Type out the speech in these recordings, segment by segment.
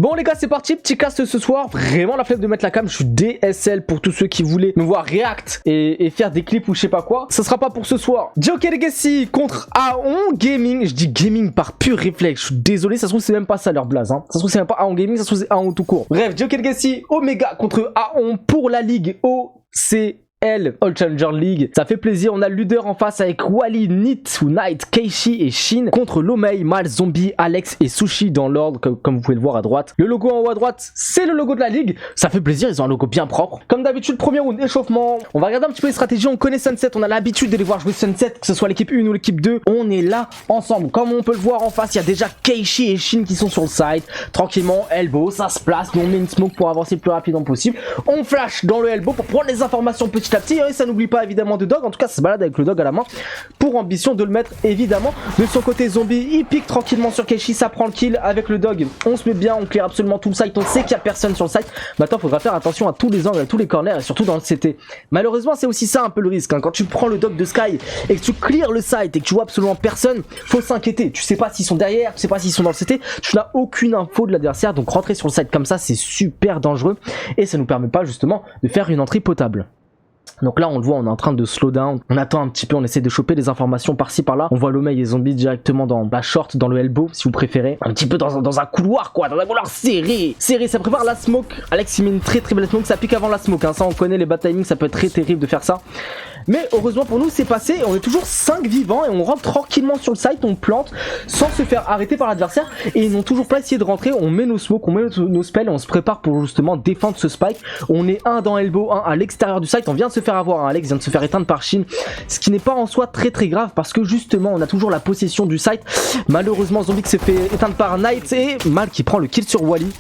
Bon les gars, c'est parti, petit cast ce soir. Vraiment la flemme de mettre la cam, je suis DSL pour tous ceux qui voulaient me voir react et faire des clips ou je sais pas quoi. Ça sera pas pour ce soir. Joker Legacy contre Aon Gaming. Je dis gaming par pur réflexe, je suis désolé, ça se trouve c'est même pas ça leur blaze. Ça se trouve c'est même pas Aon Gaming, ça se trouve c'est Aon tout court. Bref, Joker Legacy Omega contre Aon pour la ligue OC. All Challenger League, ça fait plaisir. On a Luder en face avec Wally, Nit ou Knight, Keishi et Shin contre Lomei, Mal, Zombie, Alex et Sushi dans l'ordre comme vous pouvez le voir à droite. Le logo en haut à droite, c'est le logo de la ligue. Ça fait plaisir, ils ont un logo bien propre. Comme d'habitude, premier round échauffement. On va regarder un petit peu les stratégies. On connaît Sunset, on a l'habitude de les voir jouer Sunset, que ce soit l'équipe 1 ou l'équipe 2. On est là ensemble. Comme on peut le voir en face, il y a déjà Keishi et Shin qui sont sur le side. Tranquillement, elbow, ça se place. Nous on met une smoke pour avancer le plus rapidement possible. On flash dans le elbow pour prendre les informations petit à petit. Et ça n'oublie pas évidemment de dog, en tout cas ça se balade avec le dog à la main pour ambition de le mettre évidemment. De son côté Zombie, il pique tranquillement sur Keishi, ça prend le kill avec le dog. On se met bien, on clear absolument tout le site, on sait qu'il n'y a personne sur le site. Maintenant il faudra faire attention à tous les angles, à tous les corners et surtout dans le CT. Malheureusement c'est aussi ça un peu le risque, hein. Quand tu prends le dog de Sky et que tu clear le site et que tu vois absolument personne, faut s'inquiéter. Tu sais pas s'ils sont derrière, tu sais pas s'ils sont dans le CT, tu n'as aucune info de l'adversaire, donc rentrer sur le site comme ça c'est super dangereux et ça nous permet pas justement de faire une entrée potable. Donc là on le voit, on est en train de slow down, on attend un petit peu, on essaie de choper les informations par-ci par-là. On voit Lomei et Zombie directement dans la short, dans le elbow si vous préférez. Un petit peu dans un couloir quoi, dans un couloir serré. Serré, ça prépare la smoke. Alex il met une très belle smoke, ça pique avant la smoke, hein. Ça on connaît les bad timings, ça peut être très terrible de faire ça. Mais heureusement pour nous c'est passé, on est toujours 5 vivants et on rentre tranquillement sur le site, on plante sans se faire arrêter par l'adversaire. Et ils n'ont toujours pas essayé de rentrer, on met nos smokes, on met nos spells et on se prépare pour justement défendre ce spike. On est un dans elbow, un à l'extérieur du site, on vient de se faire avoir, hein. Alex vient de se faire éteindre par Shin, ce qui n'est pas en soi très grave parce que justement on a toujours la possession du site. Malheureusement Zombie s'est fait éteindre par Knight et Mal qui prend le kill sur Wally.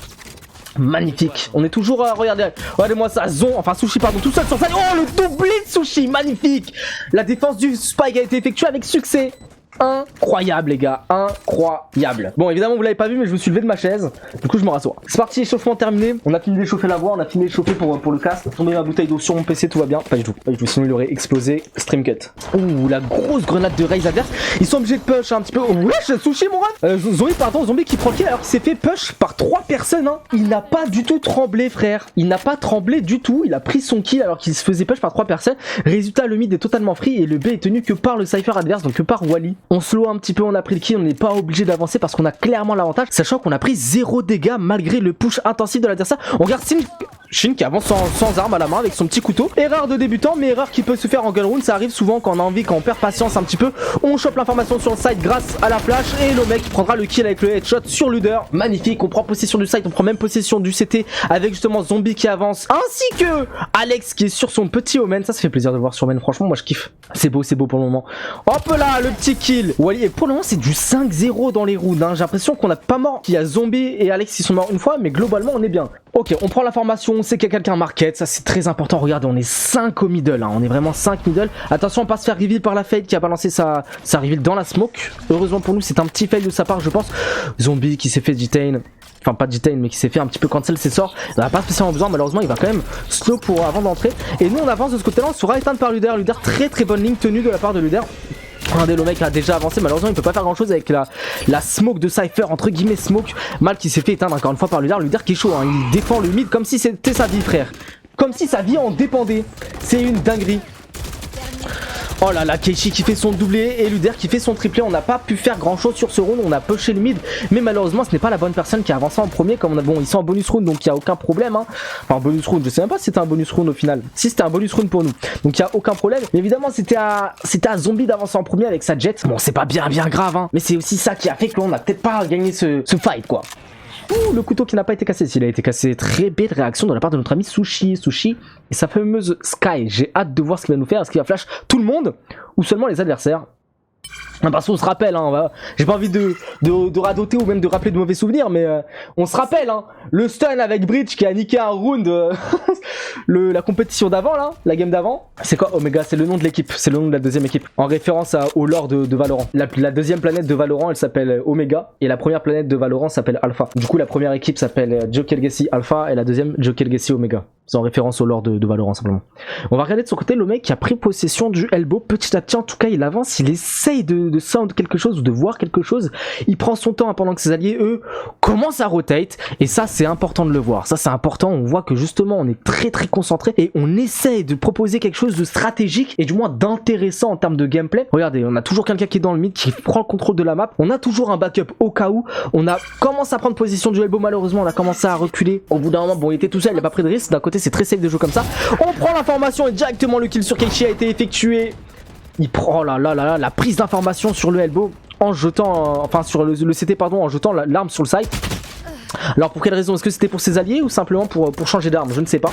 Magnifique, on est toujours, regardez-moi ça, enfin Sushi pardon, tout seul sur ça. Oh le doublé de Sushi, magnifique. La défense du spike a été effectuée avec succès. Incroyable les gars, incroyable. Bon évidemment vous l'avez pas vu mais je me suis levé de ma chaise. Du coup je me rassois. C'est parti, échauffement terminé. On a fini d'échauffer la voix, on a fini d'échauffer pour le cast. Tomber ma bouteille d'eau sur mon PC, tout va bien. Pas du tout, sinon il aurait explosé. Stream cut. Ouh la grosse grenade de raise adverse. Ils sont obligés de push un petit peu. Wesh, Sushi mon ref. Zombie qui prend le kill alors qu'il s'est fait push par 3 personnes, hein. Il n'a pas du tout tremblé frère. Il n'a pas tremblé du tout. Il a pris son kill alors qu'il se faisait push par 3 personnes. Résultat, le mid est totalement free et le B est tenu que par le cypher adverse, donc que par Wally. On slow un petit peu, on a pris le kill, on n'est pas obligé d'avancer parce qu'on a clairement l'avantage, sachant qu'on a pris 0 dégâts malgré le push intensif de l'adversaire. On regarde Shin qui avance sans arme à la main avec son petit couteau. Erreur de débutant, mais erreur qui peut se faire en gun round. Ça arrive souvent quand on a envie, quand on perd patience un petit peu. On chope l'information sur le site grâce à la flash et le mec prendra le kill avec le headshot sur Luder. Magnifique, on prend possession du site, on prend même possession du CT avec justement Zombie qui avance, ainsi que Alex qui est sur son petit Omen. Ça fait plaisir de voir sur Omen, franchement moi je kiffe. C'est beau pour le moment. Hop là, le petit kill. Wally, et pour le moment c'est du 5-0 dans les rounds, hein. J'ai l'impression qu'on n'a pas mort. Il y a Zombie et Alex qui sont morts une fois, mais globalement on est bien. Ok, on prend l'information, on sait qu'il y a quelqu'un market, ça c'est très important. Regardez, on est 5 au middle, hein. On est vraiment 5 middle. Attention, on passe faire reveal par la fade qui a balancé sa reveal dans la smoke. Heureusement pour nous, c'est un petit fail de sa part, je pense. Zombie qui s'est fait detain. Enfin pas detain mais qui s'est fait un petit peu cancel ses sorts. Il n'a pas spécialement besoin, malheureusement il va quand même slow avant d'entrer. Et nous on avance de ce côté là, on sera éteindre par Luder. Luder, très bonne ligne tenue de la part de Luder. Regardez, le mec a déjà avancé, malheureusement il peut pas faire grand chose avec la smoke de Cypher, entre guillemets smoke. Mal qui s'est fait éteindre encore une fois par Luder. Luder qui est chaud, hein. Il défend le mid comme si c'était sa vie frère. Comme si sa vie en dépendait. C'est une dinguerie. Oh là là, Keishi qui fait son doublé et Luder qui fait son triplé. On n'a pas pu faire grand chose sur ce round, on a pushé le mid, mais malheureusement ce n'est pas la bonne personne qui a avancé en premier. Comme on a, bon, ils sont en bonus round donc il n'y a aucun problème, hein. Enfin bonus round, je sais même pas si c'était un bonus round au final. Si c'était un bonus round pour nous, donc il n'y a aucun problème. Mais évidemment c'était à Zombie d'avancer en premier avec sa jet. Bon c'est pas bien grave, hein, mais c'est aussi ça qui a fait qu'on n'a peut-être pas gagné ce fight quoi. Ouh, le couteau qui n'a pas été cassé. S'il a été cassé, très belle réaction de la part de notre ami Sushi et sa fameuse Sky. J'ai hâte de voir ce qu'il va nous faire. Est-ce qu'il va flash tout le monde ou seulement les adversaires? Parce qu'on se rappelle, hein, j'ai pas envie de radoter ou même de rappeler de mauvais souvenirs, mais on se rappelle, hein, le stun avec Bridge qui a niqué un round, la compétition d'avant, là, la game d'avant. C'est quoi Omega? C'est le nom de l'équipe, c'est le nom de la deuxième équipe, en référence au lore de Valorant. La deuxième planète de Valorant, elle s'appelle Omega, et la première planète de Valorant s'appelle Alpha. Du coup, la première équipe s'appelle Joker Legacy Alpha, et la deuxième Joker Legacy Omega. C'est en référence au lore de Valorant simplement. On va regarder de son côté le mec qui a pris possession du elbow petit à petit. En tout cas il avance, il essaye de sound quelque chose ou de voir quelque chose. Il prend son temps pendant que ses alliés eux commencent à rotate. Et ça c'est important de le voir. Ça c'est important, on voit que justement on est très concentré. Et on essaye de proposer quelque chose de stratégique et du moins d'intéressant en termes de gameplay. Regardez, on a toujours quelqu'un qui est dans le mid, qui prend le contrôle de la map. On a toujours un backup au cas où. On a commencé à prendre position du elbow malheureusement. On a commencé à reculer. Au bout d'un moment, bon il était tout seul, il n'a pas pris de risque. D'un côté c'est très safe de jouer comme ça. On prend l'information et directement le kill sur Keishi a été effectué. Il prend la prise d'information sur le elbow en jetant, enfin sur le CT pardon, en jetant l'arme sur le site. Alors pour quelle raison? Est-ce que c'était pour ses alliés ou simplement pour changer d'arme? Je ne sais pas.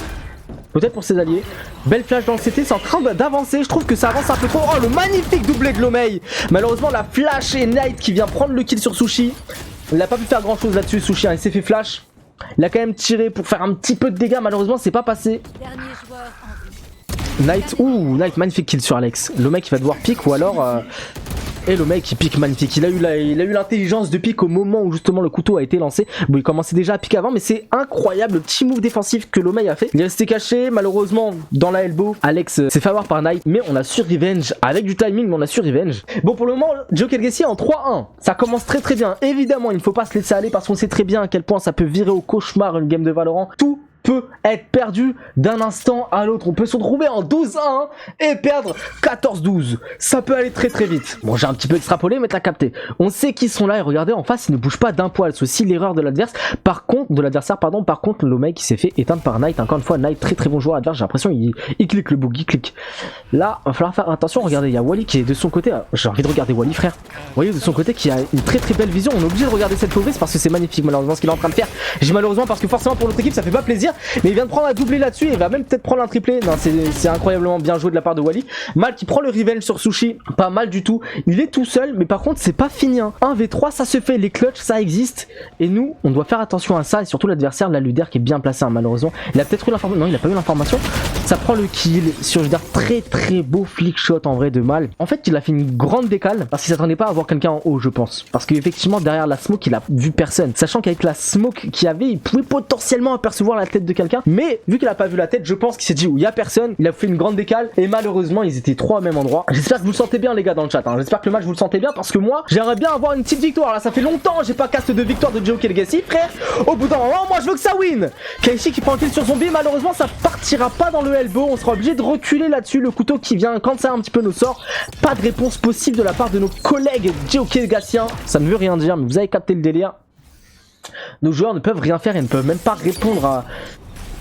Peut-être pour ses alliés. Belle flash dans le CT, c'est en train d'avancer. Je trouve que ça avance un peu trop. Oh le magnifique doublé de Lomei. Malheureusement la flash et Knight qui vient prendre le kill sur Sushi. Il n'a pas pu faire grand chose là-dessus Sushi, hein. Il s'est fait flash. Il a quand même tiré pour faire un petit peu de dégâts, malheureusement c'est pas passé. Knight, ouh, Knight, magnifique kill sur Alex. Le mec il va devoir pick ou alors... Et le mec il pique magnifique, il a eu l'intelligence de pique au moment où justement le couteau a été lancé. Bon il commençait déjà à piquer avant mais c'est incroyable le petit move défensif que Lomei a fait. Il est resté caché, malheureusement dans la elbow, Alex s'est fait avoir par Knight. Mais on a su revenge, avec du timing mais on a su revenge. Bon pour le moment Joker Gessi en 3-1, ça commence très bien. Évidemment il ne faut pas se laisser aller parce qu'on sait très bien à quel point ça peut virer au cauchemar une game de Valorant. Tout peut être perdu d'un instant à l'autre. On peut se retrouver en 12-1 et perdre 14-12. Ça peut aller très vite. Bon, j'ai un petit peu extrapolé, mais t'as capté. On sait qu'ils sont là et regardez, en face, ils ne bougent pas d'un poil. C'est aussi l'erreur de l'adversaire. Par contre, le mec qui s'est fait éteindre par Knight. Encore une fois, Knight, très bon joueur adverse. J'ai l'impression il clique le bug, il clique. Là, il va falloir faire attention. Regardez, il y a Wally qui est de son côté. J'ai envie de regarder Wally, frère. Wally de son côté qui a une très belle vision. On est obligé de regarder cette pauvresse parce que c'est magnifique, malheureusement, ce qu'il est en train de faire. J'ai malheureusement parce que forcément pour l'autre équipe, ça fait pas plaisir. Mais il vient de prendre un doublé là-dessus et il va même peut-être prendre un triplé. Non, c'est incroyablement bien joué de la part de Wally. Mal qui prend le revenge sur Sushi. Pas mal du tout. Il est tout seul, mais par contre, c'est pas fini. 1v3, ça se fait. Les clutches, ça existe. Et nous, on doit faire attention à ça. Et surtout l'adversaire, la Luder qui est bien placé, malheureusement. Il a peut-être eu l'information. Non, il a pas eu l'information. Ça prend le kill sur Luder. Très beau flick shot en vrai de mal. En fait, il a fait une grande décale parce qu'il s'attendait pas à avoir quelqu'un en haut, je pense. Parce qu'effectivement, derrière la smoke, il a vu personne. Sachant qu'avec la smoke qu'il y avait, il pouvait potentiellement apercevoir la tête de quelqu'un. Mais vu qu'il a pas vu la tête, je pense qu'il s'est dit où il y a personne. Il a fait une grande décale et malheureusement ils étaient trois au même endroit. J'espère que vous le sentez bien les gars dans le chat. J'espère que le match vous le sentez bien parce que moi j'aimerais bien avoir une petite victoire. Là ça fait longtemps j'ai pas cast de victoire de Joker Gessi frère. Au bout d'un moment moi je veux que ça win. Keishi qui prend un kill sur Zombie. Malheureusement ça partira pas dans le elbow. On sera obligé de reculer là-dessus. Le couteau qui vient quand ça un petit peu nos sorts. Pas de réponse possible de la part de nos collègues Joker Gessiens. Ça ne veut rien dire mais vous avez capté le délire. Nos joueurs ne peuvent rien faire et ne peuvent même pas répondre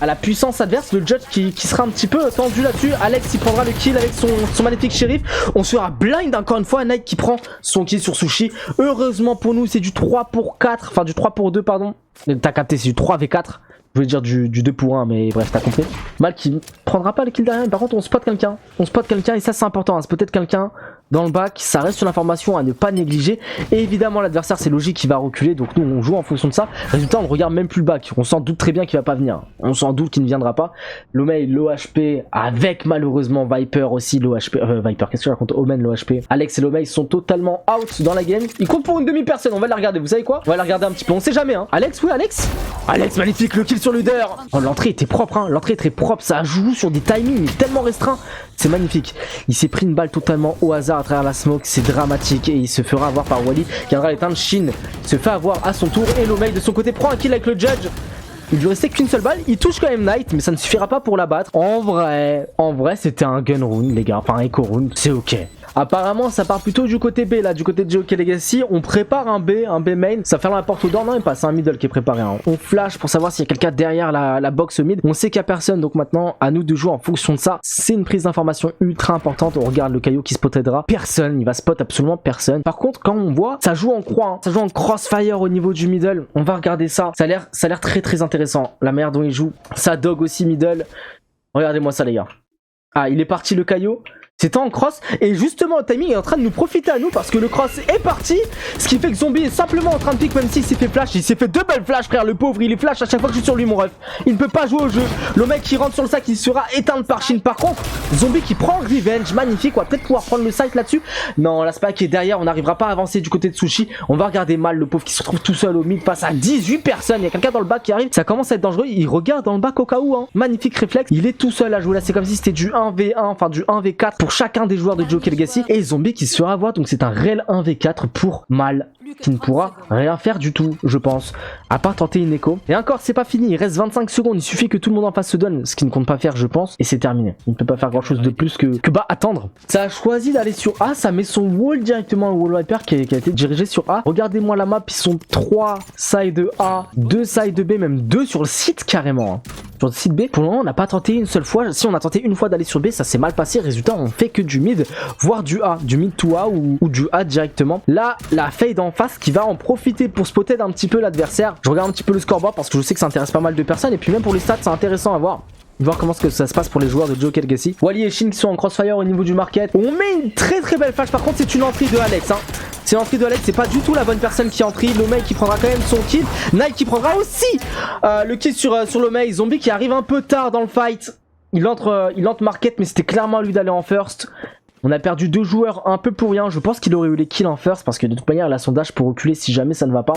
à la puissance adverse. Le judge qui sera un petit peu tendu là-dessus. Alex il prendra le kill avec son magnifique shérif. On sera blind encore une fois. Knight qui prend son kill sur Sushi. Heureusement pour nous c'est du 3 pour 4. Enfin du 3 pour 2 pardon. T'as capté c'est du 3v4. Je voulais dire du 2 pour 1 mais bref t'as compris. Mal qui prendra pas le kill derrière. Par contre on spot quelqu'un. On spot quelqu'un et ça c'est important. C'est peut-être quelqu'un dans le bac. Ça reste une information à ne pas négliger. Et évidemment l'adversaire c'est logique qu'il va reculer. Donc nous on joue en fonction de ça. Résultat on ne regarde même plus le bac. On s'en doute très bien qu'il va pas venir. On s'en doute qu'il ne viendra pas. Lomei l'OHP avec malheureusement Viper aussi l'OHP. Viper qu'est-ce que je raconte? Omen l'OHP. Alex et Lomei sont totalement out dans la game. Ils comptent pour une demi-personne. On va la regarder. Vous savez quoi? On va la regarder un petit peu. On sait jamais Alex, oui Alex. Alex magnifique le kill sur Luder. Oh l'entrée était propre L'entrée est très propre. Ça joue sur des timings mais tellement restreints. C'est magnifique. Il s'est pris une balle totalement au hasard à travers la smoke. C'est dramatique. Et il se fera avoir par Wally. Qui viendra l'éteindre. Shin se fait avoir à son tour. Et Lomei de son côté prend un kill avec le judge. Il lui restait qu'une seule balle. Il touche quand même Knight. Mais ça ne suffira pas pour l'abattre. En vrai c'était un gun round les gars. Enfin un echo round. C'est ok. Apparemment ça part plutôt du côté B là, du côté de Joker Legacy. On prépare un B main. Ça fait la porte au dehors. Non, il passe un middle qui est préparé. On flash pour savoir s'il y a quelqu'un derrière la box mid. On sait qu'il n'y a personne. Donc maintenant à nous de jouer en fonction de ça. C'est une prise d'information ultra importante. On regarde le caillou qui spotera. Personne, il va spot absolument personne. Par contre quand on voit, ça joue en croix. Ça joue en crossfire au niveau du middle. On va regarder ça. Ça a l'air très intéressant. La manière dont il joue. Ça dog aussi middle. Regardez-moi ça les gars. Ah il est parti le caillou. C'était en cross et justement le timing est en train de nous profiter à nous parce que le cross est parti. Ce qui fait que Zombie est simplement en train de pick même s'il s'est fait flash. Il s'est fait 2 belles flashs frère, le pauvre il est flash à chaque fois que je suis sur lui mon ref. Il ne peut pas jouer au jeu. Le mec qui rentre sur le sac il sera éteint par Shin. Par contre Zombie qui prend revenge, magnifique. On va peut-être pouvoir prendre le site là-dessus. Non la Spike est derrière, on n'arrivera pas à avancer du côté de Sushi. On va regarder mal le pauvre qui se retrouve tout seul au mid face à 18 personnes. Il y a quelqu'un dans le bac qui arrive, ça commence à être dangereux. Il regarde dans le bac au cas où hein. Magnifique réflexe, il est tout seul à jouer là. C'est comme si c'était du 1v1, enfin du 1v4 pour chacun des joueurs de Joker Legacy et Zombie qui se fera avoir, donc c'est un réel 1v4 pour Mal qui ne pourra rien faire du tout je pense à part tenter une écho et encore c'est pas fini, il reste 25 secondes, il suffit que tout le monde en face se donne, ce qui ne compte pas faire je pense et c'est terminé, il ne peut pas faire grand chose de plus que attendre. Ça a choisi d'aller sur A, ça met son wall directement, le wall wiper qui a été dirigé sur A. Regardez-moi la map, ils sont 3 side A, 2 side B, même 2 sur le site carrément hein. Sur le site B, pour le moment on n'a pas tenté une seule fois. Si on a tenté une fois d'aller sur B, ça s'est mal passé. Résultat, on fait que du mid, voire du A, du mid to A ou du A directement. Là, la fade en face qui va en profiter pour spotter un petit peu l'adversaire. Je regarde un petit peu le scoreboard parce que je sais que ça intéresse pas mal de personnes. Et puis même pour les stats, c'est intéressant à voir. Voir comment ça se passe pour les joueurs de Joker Legacy. Wally et Shin qui sont en crossfire au niveau du market. On met une très belle flash. Par contre, c'est une entrée de Alex. Hein. C'est l'entrée de Alex, c'est pas du tout la bonne personne qui entre. Lomei qui prendra quand même son kill. Nike qui prendra aussi le kill sur Lomei. Zombie qui arrive un peu tard dans le fight. Il entre market, mais c'était clairement à lui d'aller en first. On a perdu 2 joueurs un peu pour rien. Je pense qu'il aurait eu les kills en first parce que de toute manière il a son dash pour reculer si jamais ça ne va pas.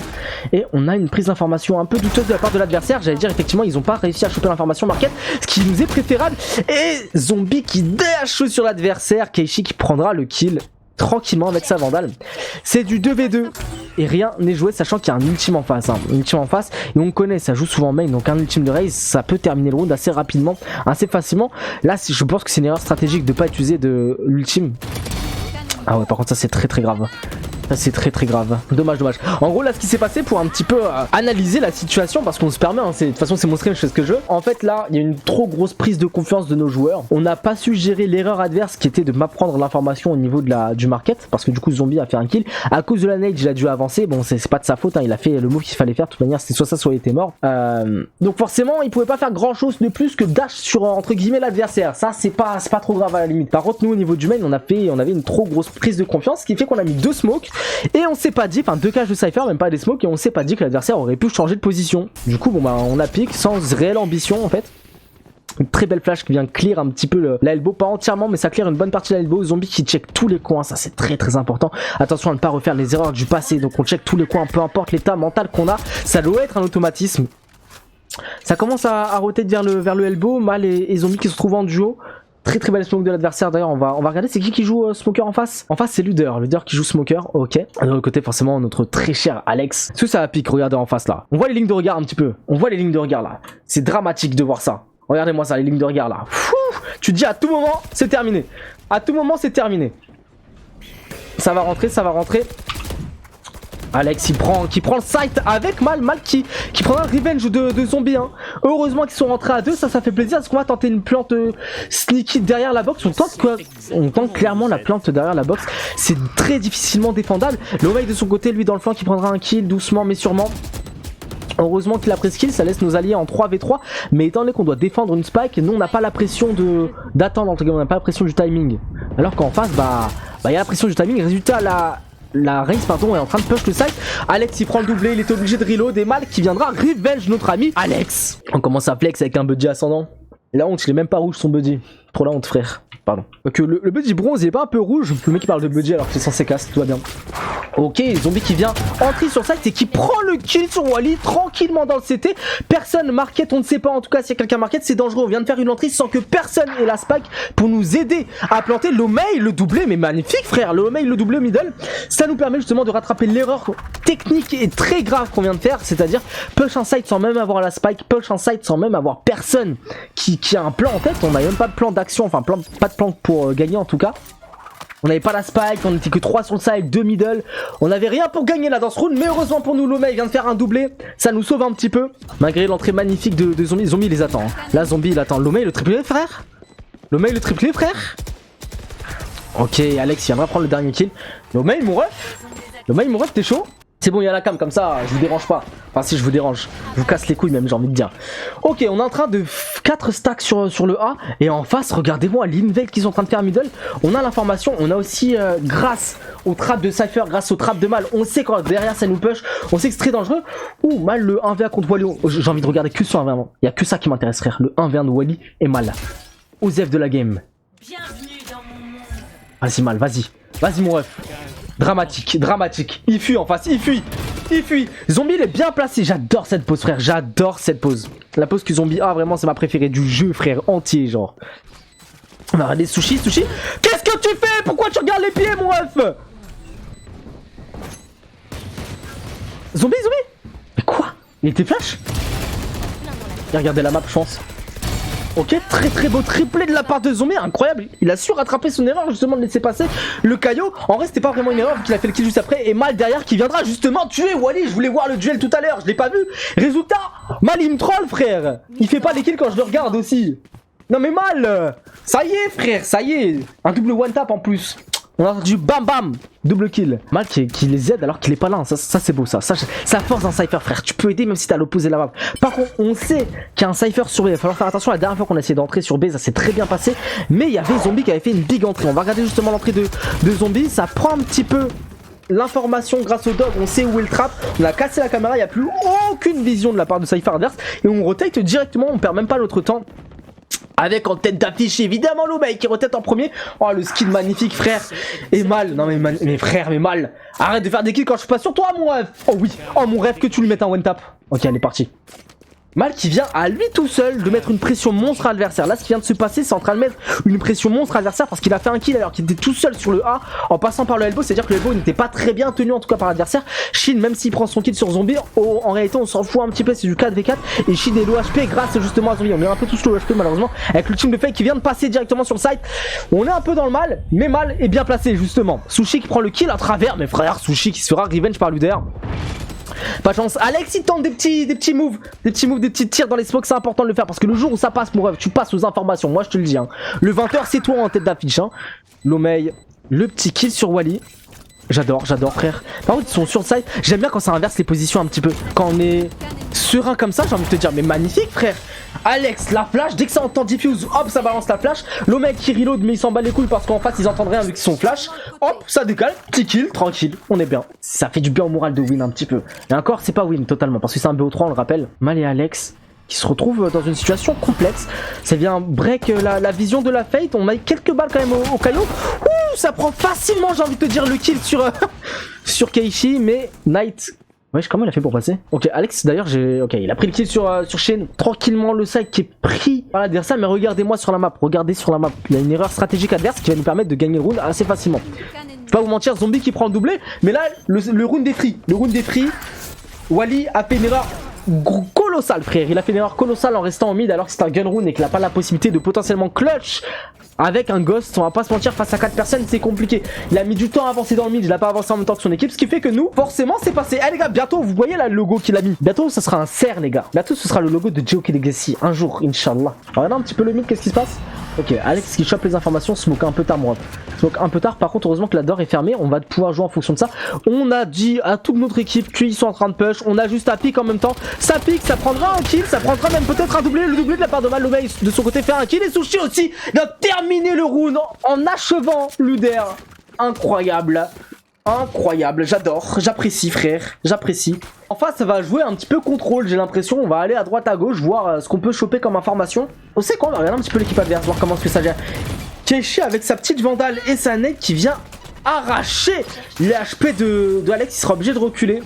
Et on a une prise d'information un peu douteuse de la part de l'adversaire. J'allais dire effectivement ils n'ont pas réussi à choper l'information market, ce qui nous est préférable. Et Zombie qui dash sur l'adversaire. Keishi qui prendra le kill tranquillement avec sa vandale. C'est du 2v2 et rien n'est joué sachant qu'il y a un ultime en face hein. Un ultime en face et on connaît, ça joue souvent main, donc un ultime de raise ça peut terminer le round assez rapidement, assez facilement. Là je pense que c'est une erreur stratégique de pas utiliser de l'ultime. Ah ouais par contre ça c'est très grave. Ça c'est très grave, dommage. En gros là ce qui s'est passé pour un petit peu analyser la situation parce qu'on se permet, hein, de toute façon c'est mon stream, je fais ce que je veux. En fait là il y a une trop grosse prise de confiance de nos joueurs. On n'a pas su gérer l'erreur adverse qui était de m'apprendre l'information au niveau de du market parce que du coup Zombie a fait un kill. À cause de la nade il a dû avancer, bon c'est pas de sa faute hein, il a fait le move qu'il fallait faire, de toute manière c'était soit ça soit il était mort. Donc forcément il pouvait pas faire grand chose de plus que dash sur entre guillemets l'adversaire. Ça c'est pas trop grave à la limite. Par contre nous au niveau du main on avait une trop grosse prise de confiance, ce qui fait qu'on a mis 2 smokes. Et on s'est pas dit, enfin 2 caches de Cypher, même pas des smokes, et on s'est pas dit que l'adversaire aurait pu changer de position. Du coup, bon bah on a pique sans réelle ambition en fait. Une très belle flash qui vient clear un petit peu la elbow, pas entièrement, mais ça clear une bonne partie de la elbow. Zombie qui check tous les coins, ça c'est très important. Attention à ne pas refaire les erreurs du passé, donc on check tous les coins, peu importe l'état mental qu'on a, ça doit être un automatisme. Ça commence à roter vers le elbow, Mal et Zombie qui se trouvent en duo. Très belle smoke de l'adversaire. D'ailleurs on va regarder c'est qui joue Smoker en face. En face c'est Luder qui joue Smoker. Ok. De l'autre côté forcément notre très cher Alex. Est-ce que ça pique? Regardez en face là. On voit les lignes de regard un petit peu. On voit les lignes de regard là. C'est dramatique de voir ça. Regardez-moi ça, les lignes de regard là. Fou, tu te dis à tout moment c'est terminé. À tout moment c'est terminé. Ça va rentrer. Alex qui prend le site avec Mal qui prendra un revenge de Zombie hein. Heureusement qu'ils sont rentrés à 2, ça fait plaisir. Est-ce qu'on va tenter une plante sneaky derrière la box? On tente clairement la plante derrière la box. C'est très difficilement défendable. Lomei de son côté lui dans le flanc qui prendra un kill doucement mais sûrement. Heureusement qu'il a pris ce kill, ça laisse nos alliés en 3v3. Mais étant donné qu'on doit défendre une spike, nous on n'a pas la pression d'attendre, entre guillemets, on n'a pas la pression du timing. Alors qu'en face, il y a la pression du timing. Résultat, la race est en train de push le site. Alex il prend le doublé, il est obligé de reload. Et Mal qui viendra revenge notre ami Alex. On commence à flex avec un buddy ascendant. La honte, il est même pas rouge son buddy. Trop la honte frère. Pardon. Donc le buddy bronze il est pas un peu rouge. Le mec qui parle de buddy alors que c'est censé casse, tout va bien. Ok, Zombie qui vient entrer sur site et qui prend le kill sur Wally tranquillement dans le CT. Personne market, on ne sait pas en tout cas s'il y a quelqu'un market, c'est dangereux. On vient de faire une entrée sans que personne ait la spike pour nous aider à planter. Lomei le doublé, mais magnifique frère. Lomei le doublé middle. Ça nous permet justement de rattraper l'erreur technique et très grave qu'on vient de faire, c'est-à-dire push un site sans même avoir la spike, push un site sans même avoir personne qui a un plan en tête. On n'a même pas de plan d'action, enfin pas de plan pour gagner en tout cas. On n'avait pas la spike, on n'était que 3 sur le side, 2 middle. On n'avait rien pour gagner là dans ce round, mais heureusement pour nous, Lomei vient de faire un doublé. Ça nous sauve un petit peu, malgré l'entrée magnifique de Zombie. Zombie il les attend. Hein. Là, Zombie il attend. Lomei le triplé, frère. Lomei le triplé, frère. Ok, Alex il viendra prendre le dernier kill. Lomei, mon ref. Lomei, mon ref, t'es chaud? C'est bon, il y a la cam, comme ça, je vous dérange pas. Enfin, si je vous dérange, je vous casse les couilles même, j'ai envie de dire. Ok, on est en train de 4 stacks sur le A. Et en face, regardez-moi l'invade qu'ils sont en train de faire middle. On a l'information, on a aussi, grâce aux trappes de Cypher, grâce aux trappes de Mal, on sait quand derrière ça nous push, on sait que c'est très dangereux. Ouh, Mal le 1v1 contre Wally. J'ai envie de regarder que sur 1v1. Il y a que ça qui m'intéresse, frère. Le 1v1 de Wally et Mal. Osef de la game. Bienvenue dans mon monde. Vas-y, Mal, vas-y. Vas-y, mon ref. Dramatique, dramatique. Il fuit en face, il fuit. Il fuit. Zombie, il est bien placé. J'adore cette pose, frère. J'adore cette pose. La pose que Zombie a, vraiment, c'est ma préférée du jeu, frère. Entier, genre. On va regarder Sushi, Sushi. Qu'est-ce que tu fais? Pourquoi tu regardes les pieds, mon ref? Zombie, Zombie. Mais quoi? Il était flash? Il a regardé la map, je pense. Ok, très beau triplé de la part de Zombie, incroyable. Il a su rattraper son erreur justement de laisser passer le caillot. En vrai c'était pas vraiment une erreur vu qu'il a fait le kill juste après. Et Mal derrière qui viendra justement tuer Wally. Je voulais voir le duel tout à l'heure, je l'ai pas vu. Résultat, Mal il me troll, frère. Il fait pas les kills quand je le regarde aussi. Non mais Mal, ça y est frère, ça y est. Un double one tap en plus. On a du bam bam, double kill. Mal qui les aide alors qu'il est pas là. Ça c'est beau ça. Ça force un Cypher, frère. Tu peux aider même si t'as à l'opposé de la map. Par contre, on sait qu'il y a un Cypher sur B. Il va falloir faire attention. La dernière fois qu'on a essayé d'entrer sur B, ça s'est très bien passé. Mais il y avait Zombie qui avait fait une big entrée. On va regarder justement l'entrée de Zombie. Ça prend un petit peu l'information grâce au dog. On sait où est le trap. On a cassé la caméra. Il n'y a plus aucune vision de la part de Cypher adverse. Et on rotate directement. On perd même pas notre temps. Avec en tête d'affiche évidemment Lomay qui retête en premier. Oh le skill magnifique frère. Et Mal, non mais frère mais Mal. Arrête de faire des kills quand je suis pas sur toi mon rêve. Oh oui, oh mon rêve que tu lui mettes un one tap. Ok elle est partie. Mal qui vient à lui tout seul de mettre une pression monstre à l'adversaire. Là ce qui vient de se passer c'est en train de mettre une pression monstre à l'adversaire parce qu'il a fait un kill alors qu'il était tout seul sur le A en passant par le elbow. C'est à dire que le elbow n'était pas très bien tenu en tout cas par l'adversaire. Shin même s'il prend son kill sur Zombie, en réalité on s'en fout un petit peu, c'est du 4v4. Et Shin est low HP grâce justement à Zombie. On est un peu tous low HP malheureusement avec le team de fake qui vient de passer directement sur le site. On est un peu dans le mal mais Mal est bien placé justement. Sushi qui prend le kill à travers, mes frères, Sushi qui se fera revenge par l'UDR. Pas de chance. Alex il tente des petits moves, des petits tirs dans les smokes, c'est important de le faire parce que le jour où ça passe mon rêve, tu passes aux informations, moi je te le dis hein. Le 20h c'est toi en tête d'affiche hein. Lomay, le petit kill sur Wally. J'adore frère. Par contre ils sont sur le side. J'aime bien quand ça inverse les positions un petit peu. Quand on est serein comme ça, j'ai envie de te dire mais magnifique frère. Alex la flash, dès que ça entend diffuse, hop ça balance la flash. Lomay qui reload mais il s'en bat les couilles parce qu'en face ils entendent rien vu qu'ils sont flash. Hop ça décale, petit kill, tranquille, on est bien. Ça fait du bien au moral de win un petit peu. Et encore c'est pas win totalement parce que c'est un BO3 on le rappelle. Mal et Alex qui se retrouvent dans une situation complexe. Ça vient break la vision de la Fate. On a quelques balles quand même au caillot. Ouh, ça prend facilement, j'ai envie de te dire, le kill sur, sur Keishi. Mais Knight... Wesh, comment il a fait pour passer? Ok, Alex, d'ailleurs, ok, il a pris le kill sur Shen. Tranquillement, le side qui est pris par l'adversaire. Mais regardez-moi sur la map. Regardez sur la map. Il y a une erreur stratégique adverse qui va nous permettre de gagner le round assez facilement. Je vais pas vous mentir, Zombie qui prend le doublé. Mais là, le round est free. Le round est free. Wally a fait une erreur colossal frère, il a fait une erreur colossale en restant en mid alors que c'est un gun rune et qu'il n'a pas la possibilité de potentiellement clutch avec un ghost. On va pas se mentir, face à 4 personnes c'est compliqué. Il a mis du temps à avancer dans le mid, il a pas avancé en même temps que son équipe, ce qui fait que nous forcément c'est passé. Eh les gars, bientôt vous voyez là le logo qu'il a mis, bientôt ce sera un cerf les gars, bientôt ce sera le logo de Joker Legacy un jour Inch'Allah. Regardez un petit peu le mid, qu'est-ce qui se passe? Ok, Alex qui chope les informations, smoke un peu tard moi. Smoke un peu tard, par contre heureusement que la door est fermée, on va pouvoir jouer en fonction de ça. On a dit à toute notre équipe qu'ils sont en train de push, on a juste à pique en même temps. Ça pique, ça prendra un kill, ça prendra même peut-être un doublé. Le doublé de la part de Mal, Lomay de son côté fait un kill et Sushi aussi vient terminer le round en achevant l'UDR. Incroyable. Incroyable, j'adore, j'apprécie frère, j'apprécie. En face ça va jouer un petit peu contrôle, j'ai l'impression, on va aller à droite à gauche, voir ce qu'on peut choper comme information. On sait quoi, on va regarder un petit peu l'équipe adverse, voir comment est-ce que ça vient. Keishi avec sa petite vandale et sa nade qui vient arracher les HP de Alex, il sera obligé de reculer.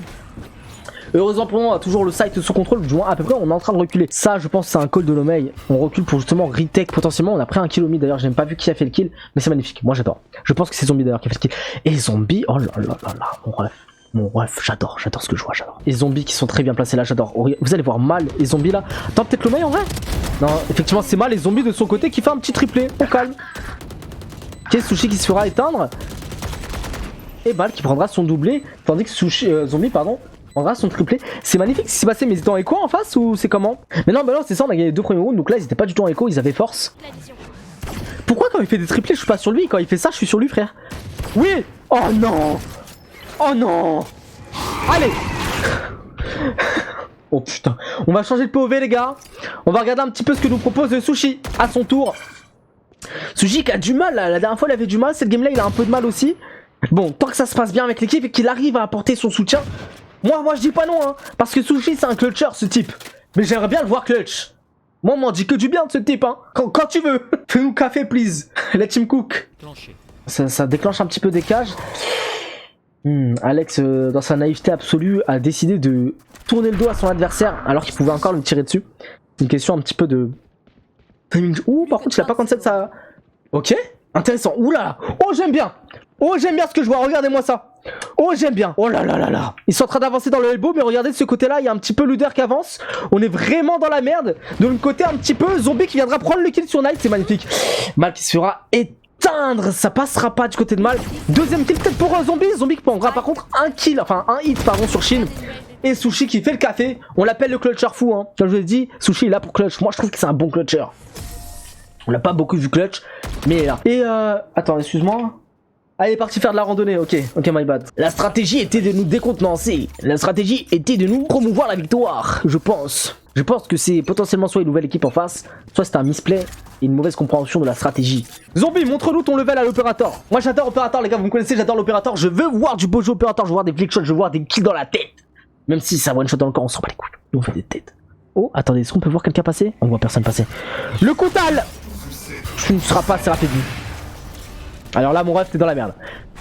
Heureusement pour nous, on a toujours le site sous contrôle, du moins à peu près on est en train de reculer. Ça je pense c'est un call de Lomay. On recule pour justement retake potentiellement. On a pris un kill au mid d'ailleurs, j'ai même pas vu qui a fait le kill, mais c'est magnifique, moi j'adore. Je pense que c'est Zombie d'ailleurs qui a fait le kill. Et Zombie, oh là là là là, mon ref, j'adore ce que je vois, j'adore. Et Zombies qui sont très bien placés là, j'adore. Vous allez voir Mal et Zombie là. Attends, peut-être Lomay en vrai? Non, effectivement c'est Mal et Zombie de son côté qui fait un petit triplé, au calme. Ok, Sushi qui se fera éteindre. Et Mal qui prendra son doublé, tandis que Zombie, pardon, prendra son triplé. C'est magnifique ce qui s'est passé, mais ils étaient en écho en face ou c'est comment? Mais non, bah non, c'est ça, on a gagné les 2 premiers rounds, donc là ils étaient pas du tout en écho, ils avaient force. Pourquoi quand il fait des triplés je suis pas sur lui, quand il fait ça je suis sur lui frère? Oui. Oh non. Oh non. Allez. Oh putain. On va changer de POV les gars. On va regarder un petit peu ce que nous propose Sushi à son tour. Sushi qui a du mal là. La dernière fois il avait du mal. Cette game là il a un peu de mal aussi. Bon, tant que ça se passe bien avec l'équipe et qu'il arrive à apporter son soutien. Moi je dis pas non hein. Parce que Sushi c'est un clutcher ce type. Mais j'aimerais bien le voir clutch. Moi on m'en dit que du bien de ce type hein. Quand tu veux. Fais-nous café please. Let him cook. Ça déclenche un petit peu des cages. Alex, dans sa naïveté absolue, a décidé de tourner le dos à son adversaire alors qu'il pouvait encore lui tirer dessus. C'est une question un petit peu de... Ouh, par contre, il a pas concept ça... Ok, intéressant. Oula. Oh, j'aime bien. Oh, j'aime bien ce que je vois. Regardez-moi ça. Oh, j'aime bien. Oh là là là là. Ils sont en train d'avancer dans le elbow, mais regardez de ce côté-là, il y a un petit peu Luder qui avance. On est vraiment dans la merde. De l'autre côté, un petit peu Zombie qui viendra prendre le kill sur Knight. C'est magnifique. Mal qui se fera éteindre. Ça passera pas du côté de Mal. Deuxième kill peut-être pour Zombie. Zombie qui prendra par contre un kill, enfin un hit pardon sur Shin. Et Sushi qui fait le café. On l'appelle le clutcher fou hein. Comme je vous l'ai dit, Sushi est là pour clutch. Moi je trouve que c'est un bon clutcher. On l'a pas beaucoup vu clutch, mais il est là. Et attends, excuse-moi. Ah, il est parti faire de la randonnée, ok, my bad. La stratégie était de nous décontenancer. La stratégie était de nous promouvoir la victoire, je pense. Je pense que c'est potentiellement soit une nouvelle équipe en face, soit c'est un misplay et une mauvaise compréhension de la stratégie. Zombie, montre-nous ton level à l'opérateur. Moi j'adore opérateur, les gars, vous me connaissez, j'adore l'opérateur. Je veux voir du beau jeu opérateur, je veux voir des flick shots, je veux voir des kills dans la tête. Même si ça one shot dans le corps, on s'en bat les couilles. Nous on fait des têtes. Oh, attendez, est-ce qu'on peut voir quelqu'un passer? On voit personne passer. Le Koutal. Tu ne seras pas assez rapide. Alors là mon ref t'es dans la merde.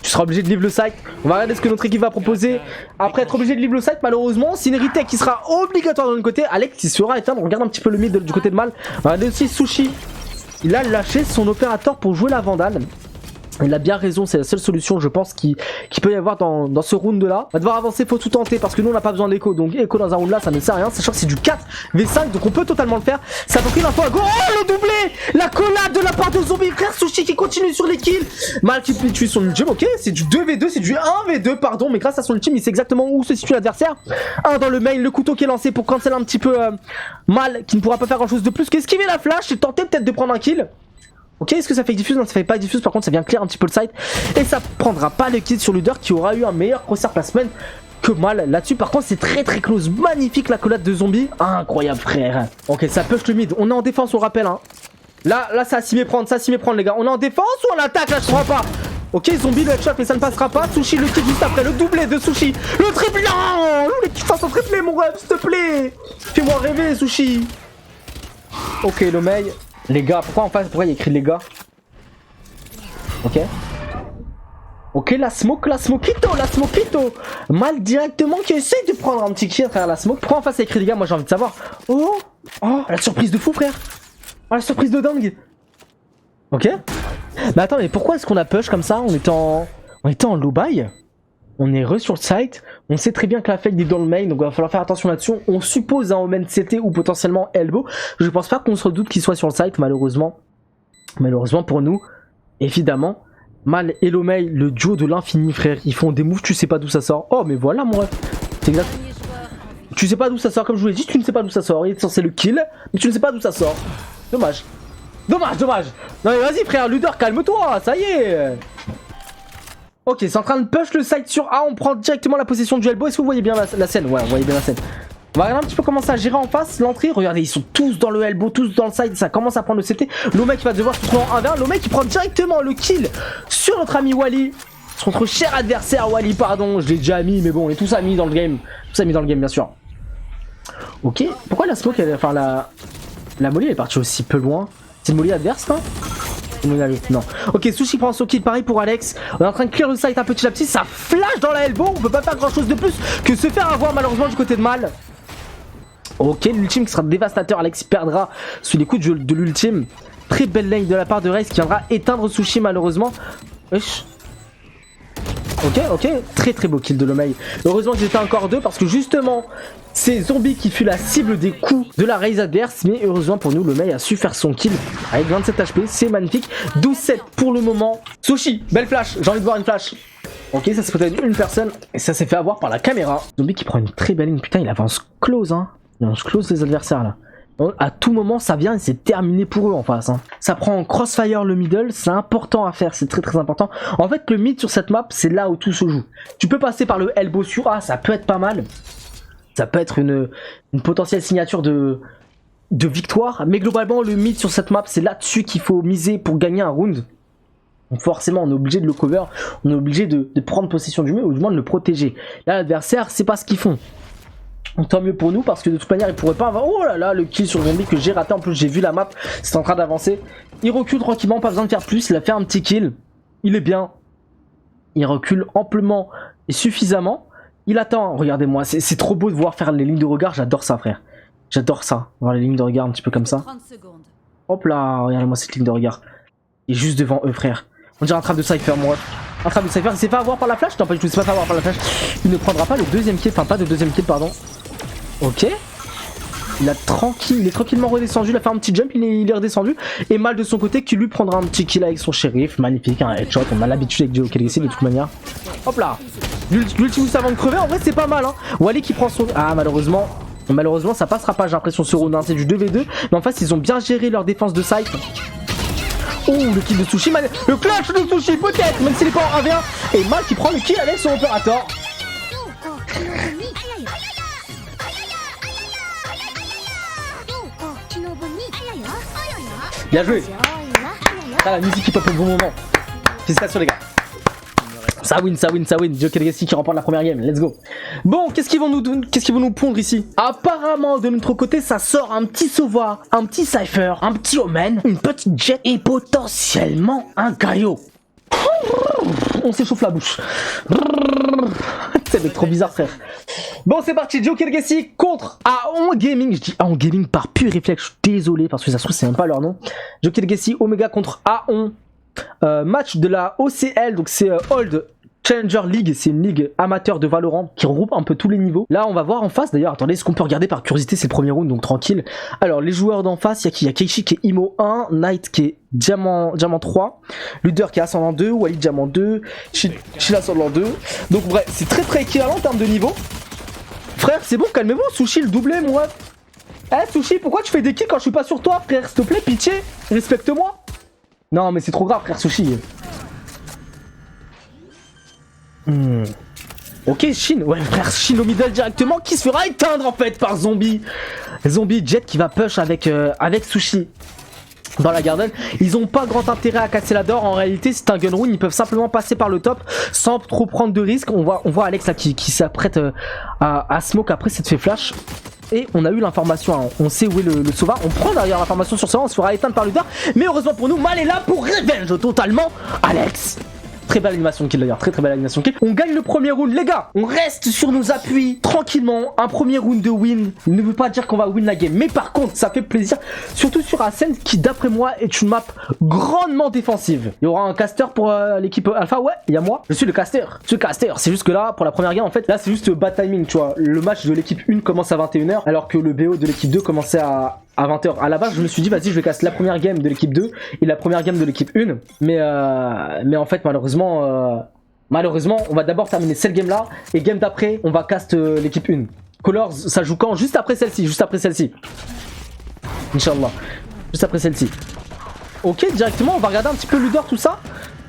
Tu seras obligé de leave le site. On va regarder ce que notre équipe va proposer. Après être obligé de leave le site malheureusement, c'est une retake qui sera obligatoire de l'autre côté. Alex qui sera éteindre. On regarde un petit peu le mid du côté de Mal. On va regarder aussi Sushi. Il a lâché son opérateur pour jouer la Vandale. Il a bien raison, c'est la seule solution je pense qu'il peut y avoir dans ce round là. On va devoir avancer, faut tout tenter parce que nous on n'a pas besoin d'écho. Donc écho dans un round là ça ne sert à rien, sachant que c'est du 4v5 donc on peut totalement le faire. Ça a pris l'info à go. Oh le doublé. La collade de la part de Zombie. Frère Sushi qui continue sur les kills. Mal qui peut tuer son ultime, ok. C'est du 2v2, c'est du 1v2 pardon. Mais grâce à son ultime il sait exactement où se situe l'adversaire. Un dans le main, le couteau qui est lancé pour cancel un petit peu Mal qui ne pourra pas faire grand chose de plus qu'esquiver la flash et tenter peut-être de prendre un kill. Ok, est-ce que ça fait diffuse? Non, ça fait pas diffuse, par contre ça vient clear un petit peu le site. Et ça prendra pas le kill sur Luder qui aura eu un meilleur crosshair placement que Mal là-dessus. Par contre c'est très close, magnifique la collade de Zombie. Incroyable frère. Ok, ça push le mid, on est en défense on rappelle hein. Là ça s'y méprendre, les gars. On est en défense ou en attaque là, je crois pas. Ok, Zombie le headshot mais ça ne passera pas. Sushi le kill juste après, le doublé de Sushi. Le triplé, non, le tu fasses un triplé mon rêve s'il te plaît. Fais-moi rêver Sushi. Ok, le mail. Les gars, pourquoi en face? Pourquoi il y a écrit les gars? Ok. Ok, la smokito. Mal directement qui essaie de prendre un petit kill à travers la smoke. Pourquoi en face il y a écrit les gars? Moi j'ai envie de savoir. Oh, la surprise de fou frère. Oh, la surprise de dingue. Ok. Mais attends, mais pourquoi est-ce qu'on a push comme ça? On était en low buy. On est sur le site, on sait très bien que la fake est dans le main, donc il va falloir faire attention là-dessus. On suppose un Omen CT ou potentiellement Elbow. Je pense pas qu'on se redoute qu'il soit sur le site, malheureusement. Malheureusement pour nous, évidemment. Mal et Lomei, le duo de l'infini, frère. Ils font des moves, tu sais pas d'où ça sort. Oh, mais voilà, mon ref. C'est exact. Tu sais pas d'où ça sort, comme je vous l'ai dit, tu ne sais pas d'où ça sort. Il est censé le kill, mais tu ne sais pas d'où ça sort. Dommage. Dommage. Non, mais vas-y, frère, Luder, calme-toi, ça y est. Ok, c'est en train de push le site sur A, on prend directement la possession du elbow. Est-ce que vous voyez bien la scène? Ouais, on voyait bien la scène. On va regarder un petit peu comment ça gérer en face, l'entrée. Regardez, ils sont tous dans le elbow, tous dans le side. Ça commence à prendre le CT. Lomei qui va devoir se trouver en 1v1. Lomei qui prend directement le kill sur notre ami Wally. Sur notre cher adversaire Wally, pardon. Je l'ai déjà mis, mais bon, on est tous amis dans le game. Tous amis dans le game, bien sûr. Ok, pourquoi la smoke, enfin la molly elle est partie aussi peu loin? C'est une molly adverse, non? Non. Ok, Sushi prend son kill, pareil pour Alex. On est en train de clear le site un petit à petit. Ça flash dans la elbow. On peut pas faire grand chose de plus que se faire avoir malheureusement du côté de Mal. Ok, l'ultime qui sera dévastateur. Alex perdra sous les coups de l'ultime. Très belle lane de la part de Raze qui viendra éteindre Sushi malheureusement. Wesh. Ok, très beau kill de Lomei. Heureusement qu'ils étaient encore deux parce que justement c'est Zombie qui fut la cible des coups de la Raze adverse. Mais heureusement pour nous, Lomei a su faire son kill avec 27 HP, c'est magnifique. 12-7 pour le moment. Sushi, belle flash, j'ai envie de voir une flash. Ok, ça c'est peut-être une personne et ça s'est fait avoir par la caméra. Zombie qui prend une très belle ligne, putain il avance close hein. Il avance close les adversaires là. À tout moment ça vient et c'est terminé pour eux en face. Hein. Ça prend en crossfire le middle, c'est important à faire, c'est très important. En fait le mid sur cette map c'est là où tout se joue. Tu peux passer par le elbow sur A, ça peut être pas mal. Ça peut être une potentielle signature de victoire. Mais globalement le mid sur cette map c'est là-dessus qu'il faut miser pour gagner un round. Donc forcément on est obligé de le cover, on est obligé de prendre possession du mur ou du moins de le protéger. Là l'adversaire c'est pas ce qu'ils font. Donc, tant mieux pour nous parce que de toute manière il pourrait pas avoir... Oh là là le kill sur le zombie que j'ai raté, en plus j'ai vu la map, c'est en train d'avancer. Il recule tranquillement, pas besoin de faire plus, il a fait un petit kill. Il est bien. Il recule amplement et suffisamment. Il attend, regardez-moi, c'est trop beau de voir faire les lignes de regard, j'adore ça frère. J'adore ça, voir les lignes de regard un petit peu comme ça. Hop là, regardez-moi cette ligne de regard. Il est juste devant eux frère. On dirait un trap de Cypher moi. Un trap de Cypher, il s'est fait avoir par la flash? Non pas du tout, il s'est pas fait avoir par la flash. Il ne prendra pas le deuxième kill, enfin pas de deuxième kill pardon. Ok. Il est tranquillement redescendu, il a fait un petit jump, il est redescendu. Et Mal de son côté qui lui prendra un petit kill avec son shérif. Magnifique, un headshot, on a l'habitude avec Joe de toute manière. Hop là. L'ultimus avant de crever, en vrai c'est pas mal hein. Wally qui prend son... Ah malheureusement ça passera pas j'ai l'impression ce round hein. C'est du 2v2. Mais en face ils ont bien géré leur défense de site. Ouh le kill de Sushi, le clutch de Sushi peut-être, même s'il est pas en 1v1. Et Mal qui prend le kill avec son opérateur. Bien joué. Ah, la musique qui pop au bon moment. Félicitations les gars. Ça win. Joker Legacy qui remporte la première game. Let's go. Bon, qu'est-ce qu'ils vont nous pondre ici? Apparemment, de notre côté, ça sort un petit Sova, un petit Cypher, un petit Omen, une petite Jet et potentiellement un Gaio. On s'échauffe la bouche. C'est trop bizarre, frère. Bon, c'est parti. Joker Legacy contre Aon Gaming. Je dis Aon Gaming par pur réflexe. Je suis désolé parce que ça se trouve, c'est même pas leur nom. Joker Legacy Omega contre Aon. Match de la OCL, donc c'est Old Challenger League, c'est une ligue amateur de Valorant qui regroupe un peu tous les niveaux. Là on va voir en face d'ailleurs, attendez, est-ce qu'on peut regarder par curiosité, c'est le premier round donc tranquille. Alors les joueurs d'en face, il y a qui? Il y a Keishi qui est Imo 1, Knight qui est Diamant 3, Luder qui est Ascendant 2, Wally Diamant 2, Chila Ascendant 2. Donc bref, c'est très équivalent en termes de niveau. Frère, c'est bon, calmez-vous, Sushi le doublé, moi. Eh Sushi, pourquoi tu fais des kills quand je suis pas sur toi, frère? S'il te plaît, pitié, respecte-moi. Non mais c'est trop grave frère Sushi. Ok Shin, ouais frère Shin au middle directement qui se fera éteindre en fait par Zombie. Zombie Jet qui va push avec Sushi dans la garden. Ils ont pas grand intérêt à casser la door. En réalité c'est un gun run, ils peuvent simplement passer par le top sans trop prendre de risques. On voit Alex là qui s'apprête à smoke après cette fait flash. Et on a eu l'information, hein. On sait où est le Sova. On prend d'ailleurs l'information sur Sova, on se fera éteindre par Luder. Mais heureusement pour nous, Mal est là pour revenge totalement Alex. Très belle animation de kill d'ailleurs, très belle animation de kill. On gagne le premier round les gars. On reste sur nos appuis tranquillement. Un premier round de win ne veut pas dire qu'on va win la game. Mais par contre ça fait plaisir. Surtout sur Ascent qui d'après moi est une map grandement défensive. Il y aura un caster pour l'équipe Alpha. Ouais il y a moi. Je suis le caster. C'est juste que là pour la première game en fait. Là c'est juste bad timing tu vois. Le match de l'équipe 1 commence à 21h. Alors que le BO de l'équipe 2 commençait à 20h. À la base je me suis dit vas-y je vais casser la première game de l'équipe 2 et la première game de l'équipe 1. Mais en fait malheureusement on va d'abord terminer cette game là. Et game d'après on va cast l'équipe 1. Colors ça joue quand? Juste après celle-ci. Inch'Allah. Juste après celle-ci. Ok directement on va regarder un petit peu Luder tout ça.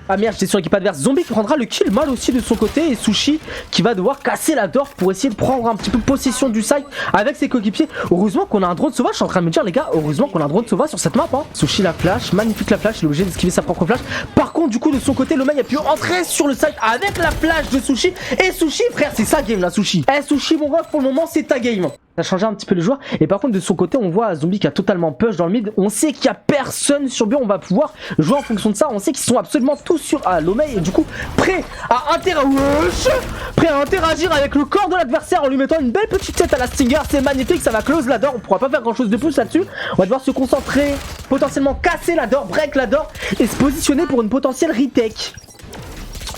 Ah merde j'étais sur équipe adverse. Zombie qui prendra le kill Mal aussi de son côté. Et Sushi qui va devoir casser la door pour essayer de prendre un petit peu possession du site avec ses coéquipiers. Heureusement qu'on a un drone sauvage. Je suis en train de me dire les gars, heureusement qu'on a un drone sauvage sur cette map hein. Sushi la flash, magnifique la flash. Il est obligé d'esquiver sa propre flash. Par contre du coup de son côté le mec a pu entrer sur le site avec la flash de Sushi. Et Sushi frère c'est sa game là Sushi. Eh Sushi mon ref pour le moment c'est ta game. Ça a changé un petit peu les joueurs. Et par contre de son côté on voit Zombie qui a totalement push dans le mid. On sait qu'il y a personne sur B. On va pouvoir jouer en fonction de ça. On sait qu'ils sont absolument tous sur Lomei. Et du coup prêt à interagir avec le corps de l'adversaire en lui mettant une belle petite tête à la Stinger. C'est magnifique, ça va close la door. On pourra pas faire grand chose de plus là-dessus. On va devoir se concentrer, potentiellement casser la door, break la door et se positionner pour une potentielle retake.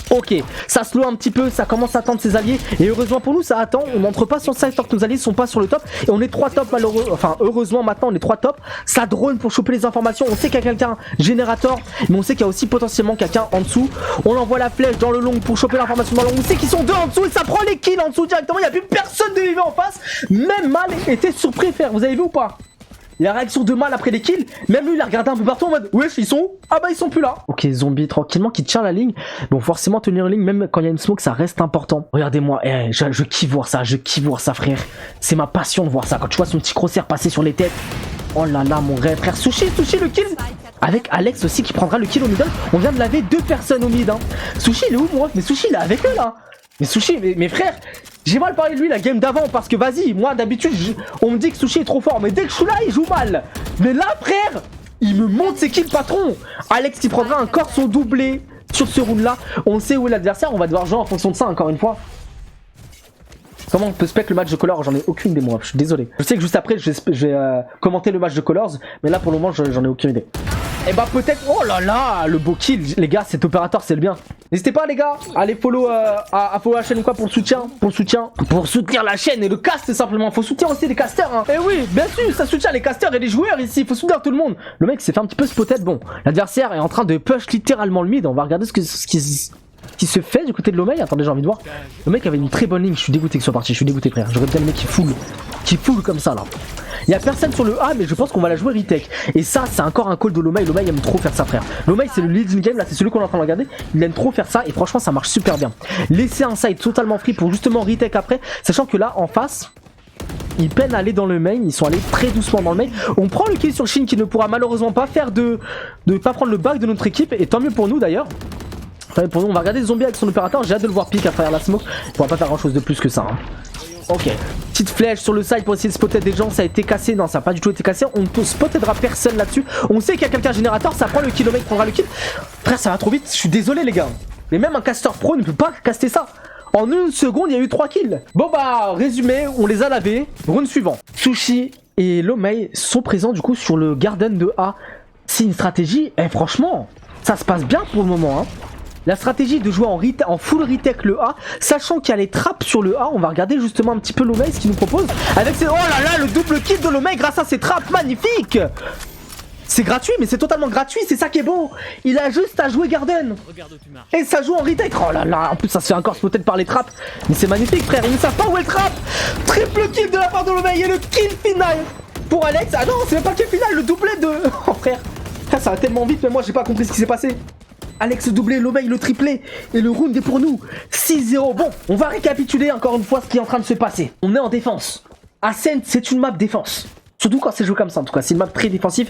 Ok, ça slow un petit peu, ça commence à attendre ses alliés. Et heureusement pour nous, ça attend. On n'entre pas sur le site tant que nos alliés sont pas sur le top. Et on est 3 top malheureux. Enfin, heureusement maintenant, on est 3 top. Ça drone pour choper les informations. On sait qu'il y a quelqu'un générateur, mais on sait qu'il y a aussi potentiellement quelqu'un en dessous. On envoie la flèche dans le long pour choper l'information dans le long. On sait qu'ils sont deux en dessous et ça prend les kills en dessous directement. Il n'y a plus personne de vivant en face. Même Mal était surpris, frère. Vous avez vu ou pas? La réaction de mal après les kills, même lui il a regardé un peu partout en mode wesh ils sont où? Ah bah ils sont plus là. Ok zombie tranquillement qui tient la ligne. Bon forcément tenir la ligne même quand il y a une smoke ça reste important. Regardez-moi, je kiffe voir ça, frère. C'est ma passion de voir ça. Quand tu vois son petit crosshair passer sur les têtes. Oh là là mon rêve frère. Sushi le kill. Avec Alex aussi qui prendra le kill au middle. On vient de laver 2 personnes au mid hein. Sushi il est où moi? Mais Sushi il est avec eux là. Mais Sushi, mais frère, j'ai mal parlé de lui la game d'avant parce que vas-y, moi d'habitude, on me dit que Sushi est trop fort, mais dès que je suis là, il joue mal. Mais là, frère, il me montre ses kills patron. Alex qui prendra encore son doublé sur ce round là. On sait où est l'adversaire, on va devoir jouer en fonction de ça encore une fois. Comment on peut spec le match de Colors? J'en ai aucune idée moi, je suis désolé. Je sais que juste après je vais commenter le match de Colors, mais là pour le moment j'en ai aucune idée. Et bah peut-être, oh là là, le beau kill, les gars, cet opérateur c'est le bien. N'hésitez pas les gars, à aller follow, à follow la chaîne ou quoi pour le soutien, pour soutenir la chaîne et le cast simplement. Faut soutenir aussi les casters hein. Et oui, bien sûr, ça soutient les casters et les joueurs ici, faut soutenir tout le monde. Le mec s'est fait un petit peu spotted, bon, l'adversaire est en train de push littéralement le mid, on va regarder ce qui se fait du côté de l'Omeil. Attendez, j'ai envie de voir. Le mec avait une très bonne ligne, je suis dégoûté que ce soit parti, je suis dégoûté frère. J'aurais bien le mec qui full comme ça là. Il y a personne sur le A mais je pense qu'on va la jouer retake. Et ça c'est encore un call de Lomay. Lomay aime trop faire ça frère. Lomay c'est le lead in game là, c'est celui qu'on est en train de regarder. Il aime trop faire ça et franchement ça marche super bien. Laisser un side totalement free pour justement retake après. Sachant que là en face ils peinent à aller dans le main, ils sont allés très doucement dans le main. On prend le kill sur Shin qui ne pourra malheureusement pas faire de pas prendre le back de notre équipe. Et tant mieux pour nous d'ailleurs. Pour nous on va regarder Zombie avec son opérateur. J'ai hâte de le voir pick à travers la smoke. Il pourra pas faire grand chose de plus que ça hein. Ok, petite flèche sur le side pour essayer de spotter des gens, ça a été cassé, non ça n'a pas du tout été cassé, on ne spottera personne là-dessus. On sait qu'il y a quelqu'un générateur, ça prend le kill, le mec prendra le kill. Frère ça va trop vite, je suis désolé les gars. Mais même un caster pro ne peut pas caster ça. En une seconde il y a eu 3 kills. Bon bah résumé, on les a lavés, round suivant. Sushi et Lomay sont présents du coup sur le garden de A. C'est une stratégie, et franchement, ça se passe bien pour le moment hein. La stratégie de jouer en full retake le A, sachant qu'il y a les traps sur le A, on va regarder justement un petit peu Lomay ce qu'il nous propose. Avec ses... Oh là là, le double kill de Lomay grâce à ses traps, magnifique. C'est gratuit, mais c'est totalement gratuit, c'est ça qui est beau. Il a juste à jouer Garden. Et ça joue en retake. Oh là là, en plus ça se fait encore spotter par les traps. Mais c'est magnifique frère, ils ne savent pas où est le trap. Triple kill de la part de Lomay et le kill final pour Alex. Ah non, c'est même pas le kill final, le doublé de... Oh frère, ça va tellement vite, mais moi j'ai pas compris ce qui s'est passé. Alex doublé, Lomay le triplé et le round est pour nous. 6-0. Bon, on va récapituler encore une fois ce qui est en train de se passer. On est en défense. Ascent, c'est une map défense. Surtout quand c'est joué comme ça en tout cas. C'est une map très défensive.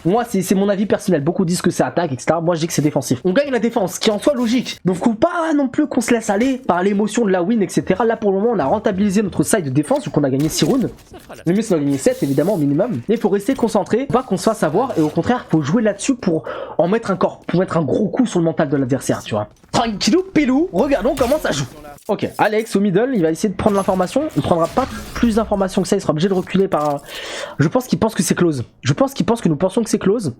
Moi, c'est mon avis personnel. Beaucoup disent que c'est attaque, etc. Moi, je dis que c'est défensif. On gagne la défense, qui en soit logique. Donc, faut pas non plus qu'on se laisse aller par l'émotion de la win, etc. Là, pour le moment, on a rentabilisé notre side de défense, vu qu'on a gagné 6 rounds. Le mieux, c'est d'en gagner 7, évidemment, au minimum. Mais il faut rester concentré, pas qu'on se fasse avoir. Et au contraire, faut jouer là-dessus pour en mettre pour mettre un gros coup sur le mental de l'adversaire, tu vois. Tranquillou, pilou. Regardons comment ça joue. Ok, Alex au middle, il va essayer de prendre l'information. Il prendra pas plus d'informations que ça, il sera obligé de reculer par... Je pense qu'il pense que c'est close. Je pense qu'il pense que nous pensons que c'est close.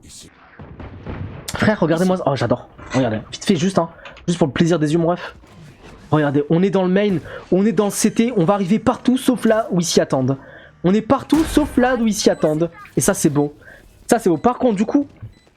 Frère, regardez-moi... Oh, j'adore. Regardez, vite fait, juste, hein. Juste pour le plaisir des yeux, mon ref. Regardez, on est dans le main, on est dans le CT, on va arriver partout sauf là où ils s'y attendent. On est partout sauf là où ils s'y attendent. Et ça, c'est beau. Ça, c'est beau. Par contre, du coup...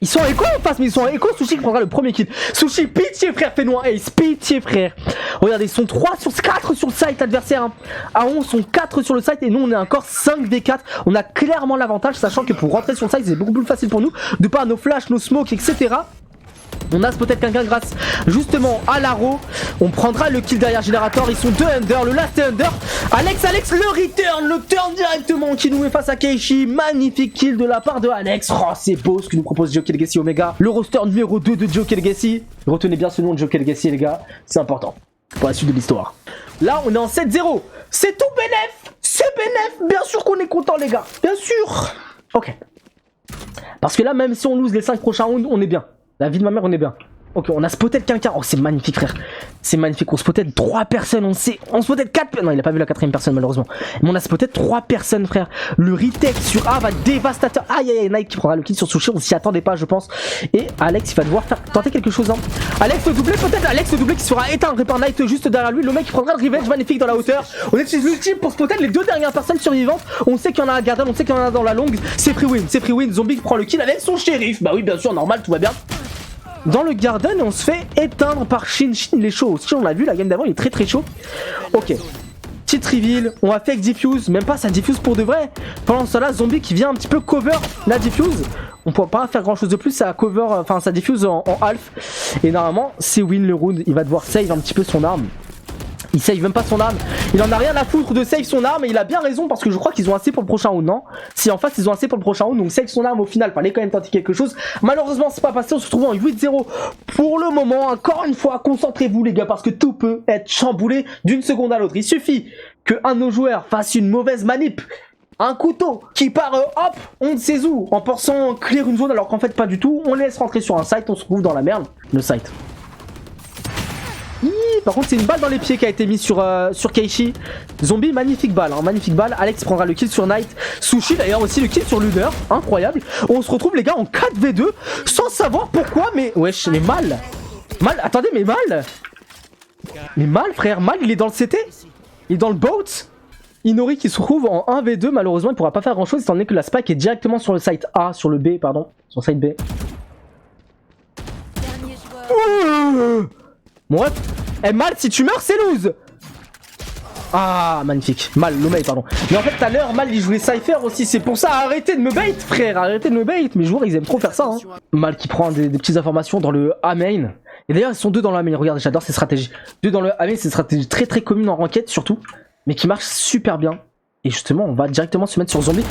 Ils sont en écho en face, mais ils sont en écho. Sushi qui prendra le premier kill. Sushi, pitié frère, fais-nous un ace. Pitié frère. Regardez, ils sont 4 sur le site adversaire. Hein. À 11, sont 4 sur le site et nous on est encore 5v4. On a clairement l'avantage, sachant que pour rentrer sur le site, c'est beaucoup plus facile pour nous. De par nos flashs, nos smokes, etc. On a peut-être quelqu'un grâce justement à l'aro. On prendra le kill derrière générateur. Ils sont 2 under. Le last est under. Alex, le turn directement qui nous met face à Keishi. Magnifique kill de la part de Alex. Oh, c'est beau ce que nous propose Joker Legacy Omega. Le roster numéro 2 de Joker Legacy. Retenez bien ce nom de Joker Legacy, les gars. C'est important pour la suite de l'histoire. Là, on est en 7-0. C'est tout bénef. C'est bénef. Bien sûr qu'on est content, les gars. Bien sûr. Ok. Parce que là, même si on lose les 5 prochains rounds, on est bien. La vie de ma mère, on est bien. Ok, on a spotted quelqu'un. Oh, c'est magnifique, frère. C'est magnifique. On spotted 3 personnes. On spotted 4. Non, il a pas vu la 4ème personne, malheureusement. Mais on a spotted 3 personnes, frère. Le retake sur A va être dévastateur. Aïe, aïe, aïe. Nike qui prendra le kill sur Sushi. On s'y attendait pas, je pense. Et Alex, il va devoir tenter quelque chose. Hein. Alex, le doublé, peut-être. Alex, le doublé qui sera éteint par Knight juste derrière lui. Le mec qui prendra le revenge magnifique dans la hauteur. On utilise l'ultime pour spotter les 2 dernières personnes survivantes. On sait qu'il y en a à Garden. On sait qu'il y en a dans la longue. C'est free win. C'est free win. Zombie qui prend le kill avec son shérif. Bah oui, bien sûr, normal, tout va bien. Dans le garden, on se fait éteindre par Shin. Shin, il est chaud. Shin, on l'a vu, la game d'avant, il est très très chaud. Ok. petite reveal, on va faire diffuse, même pas ça diffuse pour de vrai. Pendant ce temps là, Zombie qui vient un petit peu cover la diffuse. On pourra pas faire grand chose de plus, ça cover, enfin ça diffuse en half. Et normalement c'est win le round, il va devoir save un petit peu son arme. Il save même pas son arme, il en a rien à foutre de save son arme et il a bien raison parce que je crois qu'ils ont assez pour le prochain round, non? Si en face ils ont assez pour le prochain round, donc save son arme au final, fallait quand même tenter quelque chose. Malheureusement c'est pas passé, on se retrouve en 8-0 pour le moment. Encore une fois, concentrez-vous les gars parce que tout peut être chamboulé d'une seconde à l'autre. Il suffit que un de nos joueurs fasse une mauvaise manip, un couteau qui part hop, on ne sait où, en pensant clear une zone alors qu'en fait pas du tout, on laisse rentrer sur un site, on se retrouve dans la merde, le site. Par contre c'est une balle dans les pieds qui a été mise sur Keishi. Zombie, magnifique balle, hein, magnifique balle. Alex prendra le kill sur Knight. Sushi d'ailleurs aussi le kill sur Luder, incroyable. On se retrouve les gars en 4v2 sans savoir pourquoi, mais wesh, mais mal. Mal, attendez, mais mal. Mais mal frère, mal il est dans le CT. Il est dans le boat. Inori qui se trouve en 1v2, malheureusement il pourra pas faire grand chose étant donné que la spike est directement sur le site A, sur le B, pardon. Sur le site B. Mon ref, mal si tu meurs c'est lose. Ah magnifique, mal, Lomei pardon. Mais en fait tout à l'heure mal il jouait Cypher aussi, c'est pour ça arrêtez de me bait frère, arrêtez de me bait. Mes joueurs ils aiment trop faire ça hein. Mal qui prend des petites informations dans le A main. Et d'ailleurs ils sont deux dans le A main, regardez j'adore ces stratégies. Deux dans le A main, c'est une stratégie très très commune en ranked surtout, mais qui marche super bien. Et justement on va directement se mettre sur Zombie.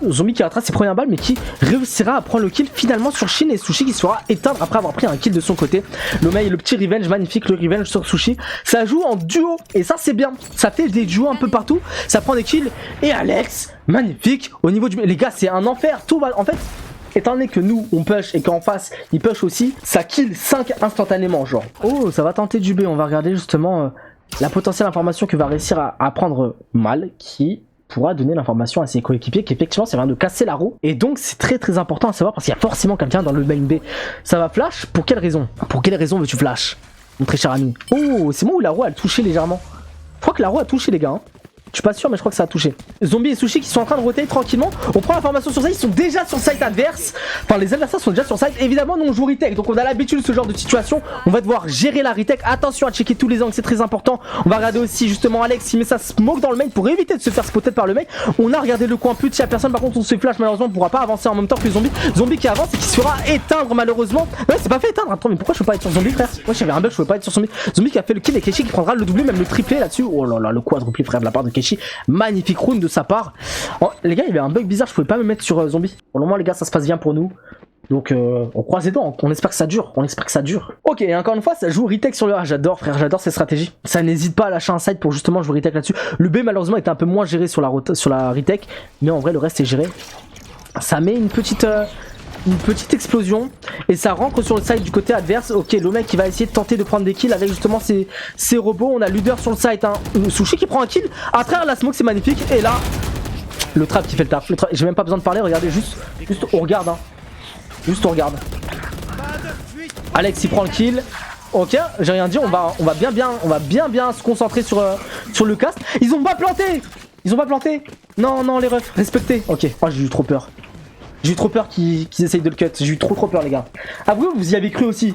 Zombie qui rattrape ses premières balles mais qui réussira à prendre le kill finalement sur Shin et Sushi qui se fera éteindre après avoir pris un kill de son côté. Lomei, le petit revenge magnifique, le revenge sur Sushi. Ça joue en duo et ça c'est bien. Ça fait des duos un peu partout, ça prend des kills. Et Alex, magnifique au niveau du... Les gars c'est un enfer, tout va... En fait, étant donné que nous on push et qu'en face il push aussi, ça kill 5 instantanément genre. Oh ça va tenter du B, on va regarder justement la potentielle information que va réussir à prendre Mal qui... pourra donner l'information à ses coéquipiers qu'effectivement ça vient de casser la roue. Et donc c'est très très important à savoir parce qu'il y a forcément quelqu'un dans le main B. Ça va flash, pour quelle raison? Pour quelle raison veux-tu flash, mon très cher ami? Oh c'est moi où la roue a touché légèrement. Je crois que la roue a touché les gars hein. Je suis pas sûr mais je crois que ça a touché. Zombie et Sushi qui sont en train de roter tranquillement. On prend l'information sur ça, ils sont déjà sur le site adverse. Enfin les adversaires sont déjà sur le site. Évidemment nous on joue retake donc on a l'habitude de ce genre de situation. On va devoir gérer la retake. Attention à checker tous les angles, c'est très important. On va regarder aussi justement Alex qui met sa smoke dans le main pour éviter de se faire spotter par le main. On a regardé le coin plus de, s'il y a personne par contre on se flash malheureusement on pourra pas avancer en même temps que Zombie. Zombie qui avance et qui se fera éteindre malheureusement. Ouais c'est pas fait éteindre. Attends mais pourquoi je peux pas être sur Zombie frère? Moi j'avais un bug, je pouvais pas être sur Zombie. Zombie qui a fait le kill et Keishi qui prendra le doublé même le triplé là-dessus. Oh là là le quadruplé frère de la part de Keishi. Magnifique round de sa part. Oh, les gars il y avait un bug bizarre, je pouvais pas me mettre sur Zombie. Pour le moment les gars ça se passe bien pour nous. Donc on croise les dents, on espère que ça dure, Ok, et encore une fois ça joue retake sur le A, j'adore frère, j'adore ces stratégies. Ça n'hésite pas à lâcher un side pour justement jouer retake là-dessus. Le B malheureusement était un peu moins géré sur la retake, mais en vrai le reste est géré. Ça met une petite explosion et ça rentre sur le side du côté adverse. Ok, le mec qui va essayer de tenter de prendre des kills avec justement ses robots. On a Luder sur le side hein. Sushi qui prend un kill à travers la smoke, c'est magnifique. Et là le trap qui fait le taf, j'ai même pas besoin de parler, regardez juste on regarde hein. Juste on regarde. Alex il prend le kill. Ok, j'ai rien dit, on va bien se concentrer sur le cast. Ils ont pas planté. Non les refs, respectez. Ok, oh, j'ai eu trop peur. J'ai eu trop peur qu'ils essayent de le cut. J'ai eu trop peur les gars. Avouez vous y avez cru aussi.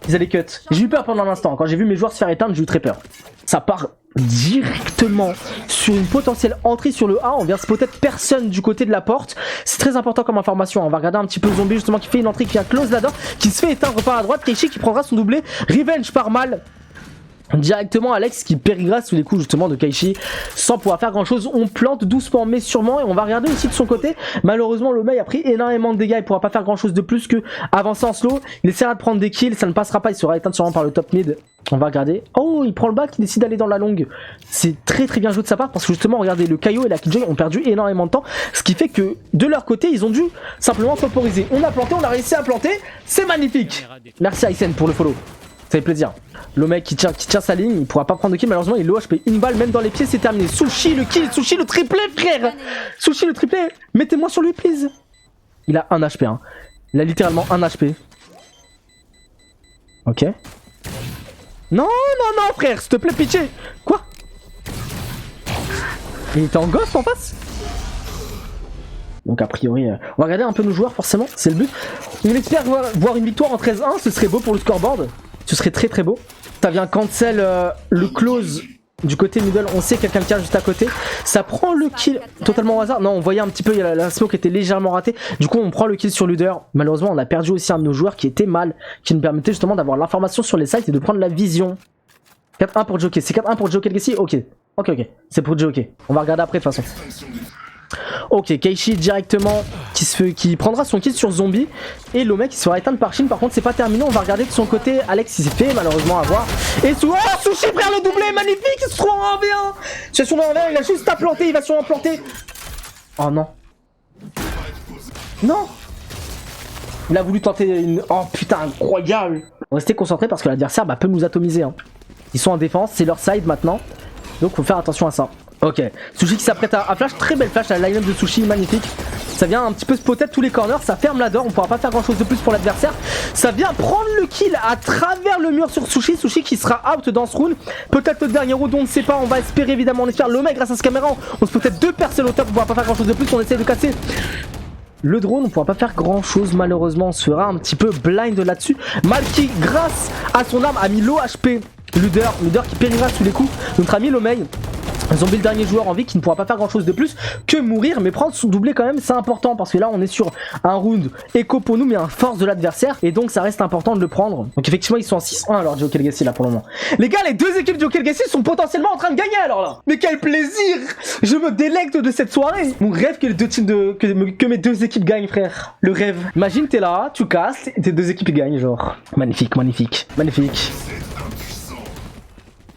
Ils allaient cut. J'ai eu peur pendant l'instant. Quand j'ai vu mes joueurs se faire éteindre, j'ai eu très peur. Ça part directement sur une potentielle entrée sur le A. On vient spotter personne du côté de la porte. C'est très important comme information. On va regarder un petit peu Zombie justement qui fait une entrée qui a close là-dedans, qui se fait éteindre par la droite. Keishi qui prendra son doublé. Revenge par Mal. Directement Alex qui périra sous les coups justement de Keishi sans pouvoir faire grand chose. On plante doucement mais sûrement et on va regarder aussi de son côté. Malheureusement Lomei a pris énormément de dégâts, il pourra pas faire grand chose de plus que avancer en slow. Il essaiera de prendre des kills, ça ne passera pas, il sera éteint sûrement par le top mid. On va regarder. Oh il prend le back, il décide d'aller dans la longue. C'est très bien joué de sa part parce que justement regardez le Kaio et la Killjoy ont perdu énormément de temps. Ce qui fait que de leur côté ils ont dû simplement temporiser. On a planté, on a réussi à planter, c'est magnifique. Merci Aysen pour le follow. Ça fait plaisir. Le mec qui tient sa ligne, il pourra pas prendre de kill. Malheureusement, il est low HP. Une balle, même dans les pieds, c'est terminé. Sushi le kill, Sushi le triplé, frère. Sushi le triplé. Mettez-moi sur lui, please. Il a 1 HP. Hein. Il a littéralement 1 HP. Ok. Non, frère, s'il te plaît, pitié. Quoi? Il était en ghost en face? Donc a priori, on va regarder un peu nos joueurs, forcément, c'est le but. On espère voir une victoire en 13-1, ce serait beau pour le scoreboard. Ce serait très beau. Ça vient cancel le close Du côté middle, on sait qu'il y a quelqu'un juste à côté. Ça prend le kill totalement au hasard. Non, on voyait un petit peu, la smoke était légèrement ratée. Du coup, on prend le kill sur Luder. Malheureusement, on a perdu aussi un de nos joueurs qui était mal, qui nous permettait justement d'avoir l'information sur les sites et de prendre la vision. 4-1 pour Joker. C'est 4-1 pour Joker Legacy. Ok. Ok. C'est pour Joker. On va regarder après de toute façon. Ok, Keishi directement qui prendra son kill sur Zombie. Et Lomek qui sera éteint par Shin. Par contre, c'est pas terminé. On va regarder de son côté. Alex, il s'est fait malheureusement avoir. Et oh, Sushi, frère, le doublé, magnifique. Il se trouve en 1v1. Situation de 1v1, il a juste à planter. Il va sûrement planter. Oh non. Non. Il a voulu tenter une. Oh putain, incroyable. Restez concentrés parce que l'adversaire peut nous atomiser. Hein. Ils sont en défense, c'est leur side maintenant. Donc faut faire attention à ça. Ok, Sushi qui s'apprête à flash, très belle flash, la line-up de Sushi, magnifique. Ça vient un petit peu spotter tous les corners, ça ferme la door, on pourra pas faire grand chose de plus pour l'adversaire. Ça vient prendre le kill à travers le mur sur Sushi, Sushi qui sera out dans ce round. Peut-être le dernier round, on ne sait pas, on va espérer évidemment, on espère le mec grâce à ce caméra. On se peut-être 2 personnes au top, on pourra pas faire grand chose de plus, on essaie de casser le drone, on pourra pas faire grand chose malheureusement, on se fera un petit peu blind là-dessus. Malky, grâce à son arme, a mis low HP. Luder qui périra sous les coups. Notre ami Lomei, Zombie le dernier joueur en vie qui ne pourra pas faire grand chose de plus que mourir, mais prendre son doublé quand même c'est important parce que là on est sur un round écho pour nous mais un force de l'adversaire et donc ça reste important de le prendre. Donc effectivement ils sont en 6-1 alors Joker Legacy là pour le moment. Les gars, les deux équipes de Joker Legacy sont potentiellement en train de gagner alors là. Mais quel plaisir. Je me délecte de cette soirée. Mon rêve que les deux teams que mes deux équipes gagnent, frère. Le rêve. Imagine t'es là, tu casses et tes deux équipes gagnent genre. Magnifique.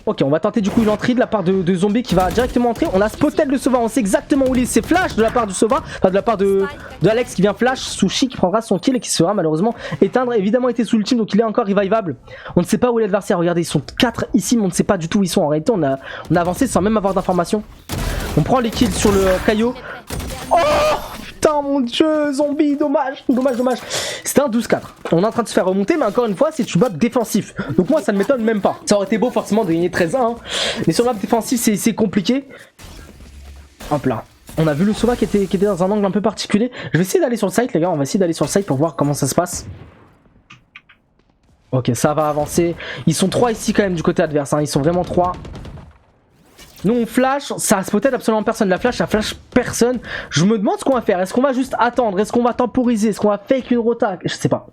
Ok, on va tenter du coup une entrée de la part de Zombie qui va directement entrer. On a spotted le Sova, on sait exactement où il est. C'est flash de la part du Sova, enfin de la part de Alex qui vient flash. Sushi qui prendra son kill et qui sera malheureusement éteindre. Évidemment, il était sous l'ultime donc il est encore revivable. On ne sait pas où est l'adversaire. Regardez, ils sont 4 ici, mais on ne sait pas du tout où ils sont. En réalité, on a avancé sans même avoir d'informations. On prend les kills sur le Kaio. Oh putain, mon dieu, Zombie, dommage. C'était un 12-4. On est en train de se faire remonter, mais encore une fois, c'est une map défensif. Donc moi, ça ne m'étonne même pas. Ça aurait été beau forcément de gagner 13-1, hein. Mais sur la map défensive, c'est compliqué. Hop là. On a vu le Sova qui était dans un angle un peu particulier. Je vais essayer d'aller sur le site, les gars. On va essayer d'aller sur le site pour voir comment ça se passe. Ok, ça va avancer. Ils sont 3 ici quand même du côté adverse, hein. Ils sont vraiment 3. Nous on flash, ça peut-être absolument personne. La flash, ça flash personne. Je me demande ce qu'on va faire. Est-ce qu'on va juste attendre? Est-ce qu'on va temporiser? Est-ce qu'on va fake une rota? Je sais pas.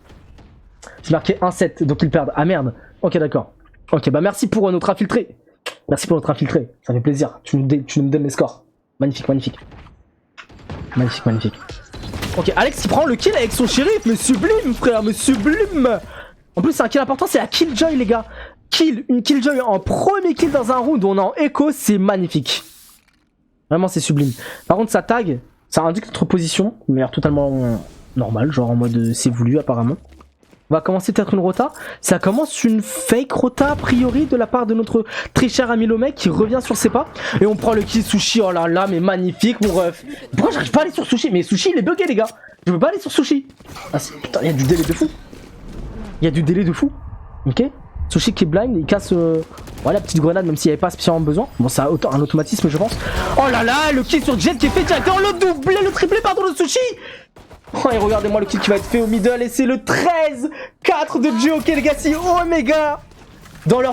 J'ai marqué 1-7, donc ils perdent. Ah merde. Ok, d'accord. Ok, bah merci pour notre infiltré. Merci pour notre infiltré. Ça fait plaisir. Tu nous donnes les scores. Magnifique. Ok, Alex qui prend le kill avec son shérif. Mais sublime, frère, mais sublime. En plus, c'est un kill important, c'est la killjoy, les gars. Une killjoy en premier kill dans un round où on est en écho, c'est magnifique. Vraiment, c'est sublime. Par contre, ça tag, ça indique notre position, de manière totalement normale, genre en mode c'est voulu apparemment. On va commencer peut-être une rota. Ça commence une fake rota a priori de la part de notre très cher ami Lomek qui revient sur ses pas. Et on prend le kill Sushi, oh là là, mais magnifique mon ref. Pourquoi j'arrive pas à aller sur Sushi? Mais Sushi il est bugué les gars. Je veux pas aller sur Sushi. Ah, putain, il y a du délai de fou. Ok. Sushi qui est blind, il casse la petite grenade même s'il n'y avait pas spécialement besoin. Bon, c'est un automatisme je pense. Oh là là, le kill sur Jet qui est fait directement, le doublé, le triplé pardon de Sushi. Oh et regardez-moi le kill qui va être fait au middle et c'est le 13-4 de Joker Legacy Omega dans le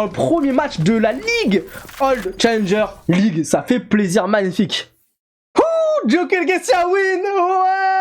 premier match de la Ligue Old Challenger League. Ça fait plaisir, magnifique. Ouh, Joker Legacy a win. Ouais.